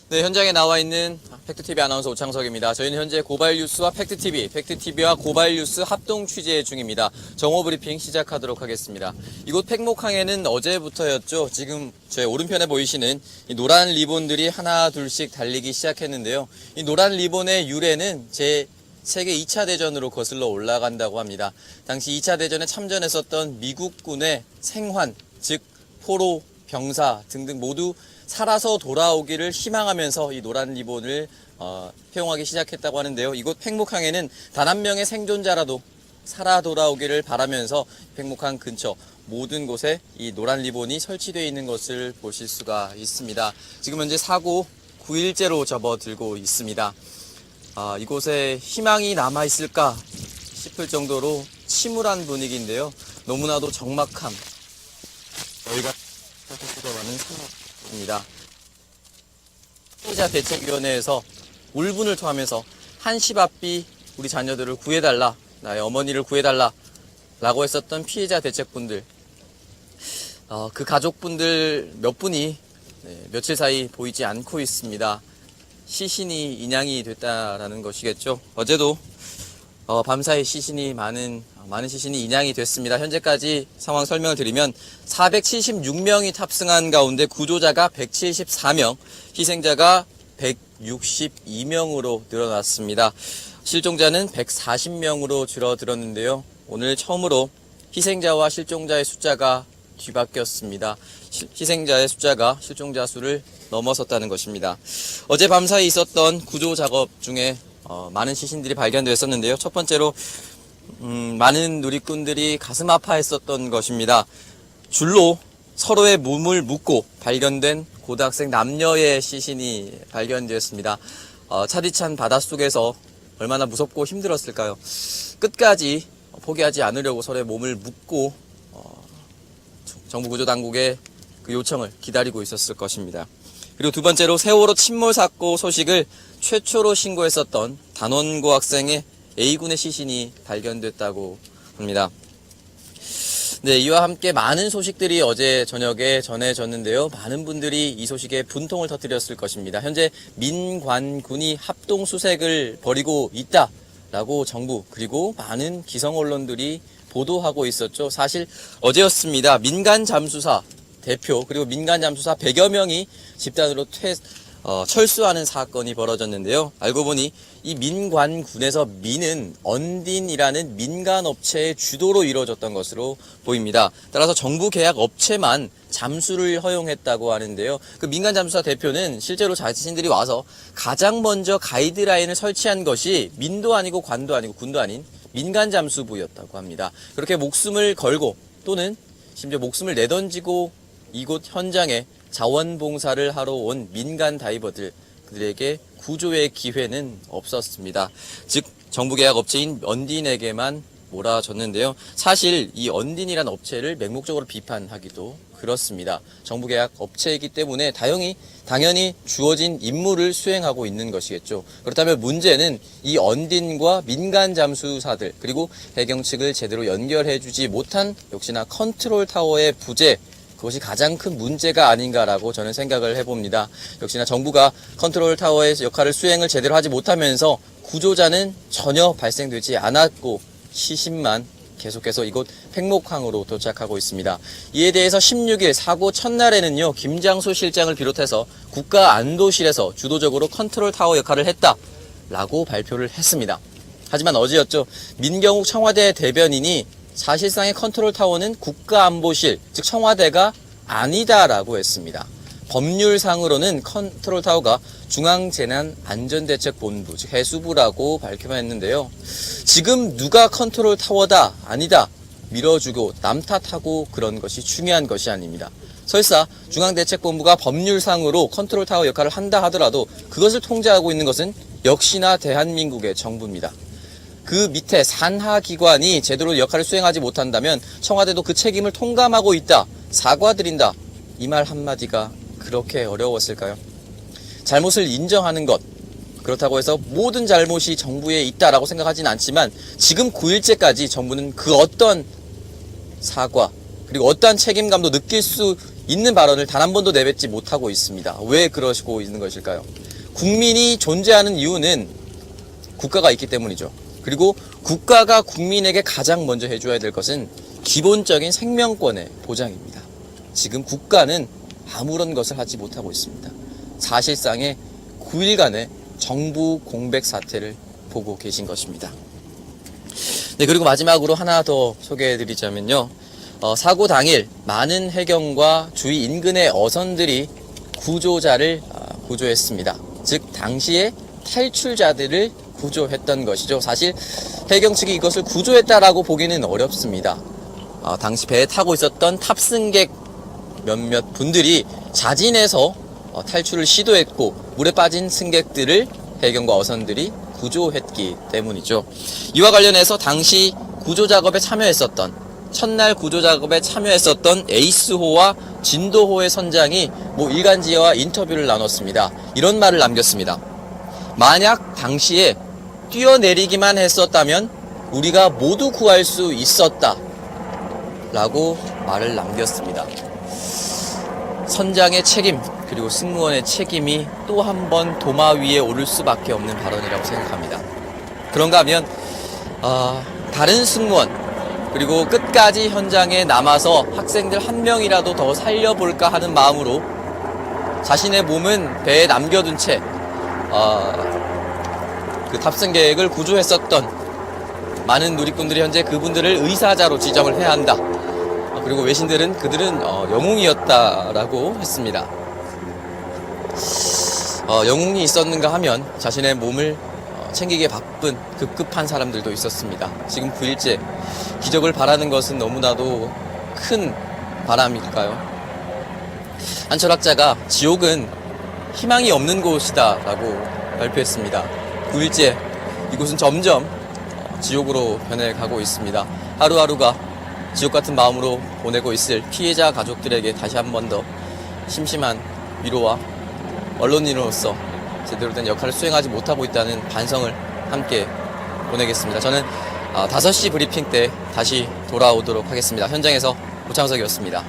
네, 현장에 나와 있는 팩트TV 아나운서 오창석입니다. 저희는 현재 고발뉴스와 팩트TV, 팩트TV와 고발뉴스 합동 취재 중입니다. 정오브리핑 시작하도록 하겠습니다. 이곳 팽목항에는 어제부터였죠. 지금 제 오른편에 보이시는 이 노란 리본들이 하나 둘씩 달리기 시작했는데요. 이 노란 리본의 유래는 세계 2차 대전으로 거슬러 올라간다고 합니다. 당시 2차 대전에 참전했었던 미국군의 생還, 즉 포로, 병사 등등 모두 살아서 돌아오기를 희망하면서 이 노란 리본을 표용하기 시작했다고 하는데요. 이곳 팽목항에는 단 한 명의 생존자라도 살아 돌아오기를 바라면서 팽목항 근처 모든 곳에 이 노란 리본이 설치되어 있는 것을 보실 수가 있습니다. 지금 현재 사고 9일째로 접어들고 있습니다. 이곳에 희망이 남아있을까 싶을 정도로 침울한 분위기인데요. 너무나도 적막함, 저희가 생각하는 상황입니다. 피해자 대책위원회에서 울분을 토하면서 한시바삐 우리 자녀들을 구해달라, 나의 어머니를 구해달라 라고 했었던 피해자 대책분들, 그 가족분들 몇 분이 며칠 사이 보이지 않고 있습니다. 시신이 인양이 됐다라는 것이겠죠. 어제도 밤사이 많은 시신이 인양이 됐습니다. 현재까지 상황 설명을 드리면 476명이 탑승한 가운데 구조자가 174명, 희생자가 162명으로 늘어났습니다. 실종자는 140명으로 줄어들었는데요. 오늘 처음으로 희생자와 실종자의 숫자가 뒤바뀌었습니다. 희생자의 숫자가 실종자 수를 넘어섰다는 것입니다. 어제 밤사이 있었던 구조 작업 중에 많은 시신들이 발견되었었는데요. 첫 번째로 많은 누리꾼들이 가슴 아파했었던 것입니다. 줄로 서로의 몸을 묶고 발견된 고등학생 남녀의 시신이 발견되었습니다. 차디찬 바닷속에서 얼마나 무섭고 힘들었을까요? 끝까지 포기하지 않으려고 서로의 몸을 묶고 정부 구조당국의 그 요청을 기다리고 있었을 것입니다. 그리고 두 번째로 세월호 침몰 사고 소식을 최초로 신고했었던 단원고 학생의 A군의 시신이 발견됐다고 합니다. 네, 이와 함께 많은 소식들이 어제 저녁에 전해졌는데요. 많은 분들이 이 소식에 분통을 터뜨렸을 것입니다. 현재 민관군이 합동 수색을 벌이고 있다라고 정부 그리고 많은 기성 언론들이 보도하고 있었죠. 사실 어제였습니다. 민간 잠수사 대표 그리고 민간 잠수사 100여 명이 집단으로 철수하는 사건이 벌어졌는데요. 알고 보니 이 민관군에서 민은 언딘이라는 민간업체의 주도로 이루어졌던 것으로 보입니다. 따라서 정부 계약 업체만 잠수를 허용했다고 하는데요. 그 민간 잠수사 대표는 실제로 자신들이 와서 가장 먼저 가이드라인을 설치한 것이 민도 아니고 관도 아니고 군도 아닌 민간 잠수부였다고 합니다. 그렇게 목숨을 걸고 또는 심지어 목숨을 내던지고 이곳 현장에 자원봉사를 하러 온 민간 다이버들에게 구조의 기회는 없었습니다. 즉 정부계약 업체인 언딘에게만 몰아줬는데요. 사실 이 언딘이란 업체를 맹목적으로 비판하기도 그렇습니다. 정부계약 업체이기 때문에 당연히 주어진 임무를 수행하고 있는 것이겠죠. 그렇다면 문제는 이 언딘과 민간 잠수사들 그리고 해경 측을 제대로 연결해주지 못한 역시나 컨트롤 타워의 부재, 그것이 가장 큰 문제가 아닌가라고 저는 생각을 해봅니다. 역시나 정부가 컨트롤 타워의 역할을 수행을 제대로 하지 못하면서 구조자는 전혀 발생되지 않았고 시신만 계속해서 이곳 팽목항으로 도착하고 있습니다. 이에 대해서 16일 사고 첫날에는요, 김장수 실장을 비롯해서 국가안보실에서 주도적으로 컨트롤 타워 역할을 했다라고 발표를 했습니다. 하지만 어제였죠. 민경욱 청와대 대변인이 사실상의 컨트롤 타워는 국가안보실, 즉 청와대가 아니다라고 했습니다. 법률상으로는 컨트롤 타워가 중앙재난안전대책본부, 즉 해수부라고 밝혀만 했는데요. 지금 누가 컨트롤 타워다, 아니다 밀어주고 남 탓하고 그런 것이 중요한 것이 아닙니다. 설사 중앙대책본부가 법률상으로 컨트롤 타워 역할을 한다 하더라도 그것을 통제하고 있는 것은 역시나 대한민국의 정부입니다. 그 밑에 산하기관이 제대로 역할을 수행하지 못한다면 청와대도 그 책임을 통감하고 있다, 사과드린다, 이 말 한마디가 그렇게 어려웠을까요? 잘못을 인정하는 것, 그렇다고 해서 모든 잘못이 정부에 있다라고 생각하진 않지만 지금 9일째까지 정부는 그 어떤 사과 그리고 어떠한 책임감도 느낄 수 있는 발언을 단 한 번도 내뱉지 못하고 있습니다. 왜 그러시고 있는 것일까요? 국민이 존재하는 이유는 국가가 있기 때문이죠. 그리고 국가가 국민에게 가장 먼저 해줘야 될 것은 기본적인 생명권의 보장입니다. 지금 국가는 아무런 것을 하지 못하고 있습니다. 사실상의 9일간의 정부 공백 사태를 보고 계신 것입니다. 네, 그리고 마지막으로 하나 더 소개해드리자면요. 사고 당일 많은 해경과 주위 인근의 어선들이 구조자를 구조했습니다. 즉 당시에 탈출자들을 구조했던 것이죠. 사실 해경 측이 이것을 구조했다라고 보기는 어렵습니다. 당시 배에 타고 있었던 탑승객 몇몇 분들이 자진해서 탈출을 시도했고 물에 빠진 승객들을 해경과 어선들이 구조했기 때문이죠. 이와 관련해서 당시 구조작업에 참여했었던 첫날 구조작업에 참여했었던 에이스호와 진도호의 선장이 일간지와 인터뷰를 나눴습니다. 이런 말을 남겼습니다. 만약 당시에 뛰어내리기만 했었다면 우리가 모두 구할 수 있었다 라고 말을 남겼습니다. 선장의 책임 그리고 승무원의 책임이 또 한 번 도마 위에 오를 수밖에 없는 발언이라고 생각합니다. 그런가 하면 다른 승무원 그리고 끝까지 현장에 남아서 학생들 한 명이라도 더 살려볼까 하는 마음으로 자신의 몸은 배에 남겨둔 채 그 탑승객을 구조했었던 많은 누리꾼들이 현재 그분들을 의사자로 지정을 해야 한다. 그리고 외신들은 그들은 영웅이었다라고 했습니다. 영웅이 있었는가 하면 자신의 몸을 챙기기에 바쁜 급급한 사람들도 있었습니다. 지금 9일째 기적을 바라는 것은 너무나도 큰 바람일까요? 한 철학자가 지옥은 희망이 없는 곳이다 라고 발표했습니다. 9일째 이곳은 점점 지옥으로 변해가고 있습니다. 하루하루가 지옥 같은 마음으로 보내고 있을 피해자 가족들에게 다시 한 번 더 심심한 위로와 언론인으로서 제대로 된 역할을 수행하지 못하고 있다는 반성을 함께 보내겠습니다. 저는 5시 브리핑 때 다시 돌아오도록 하겠습니다. 현장에서 고창석이었습니다.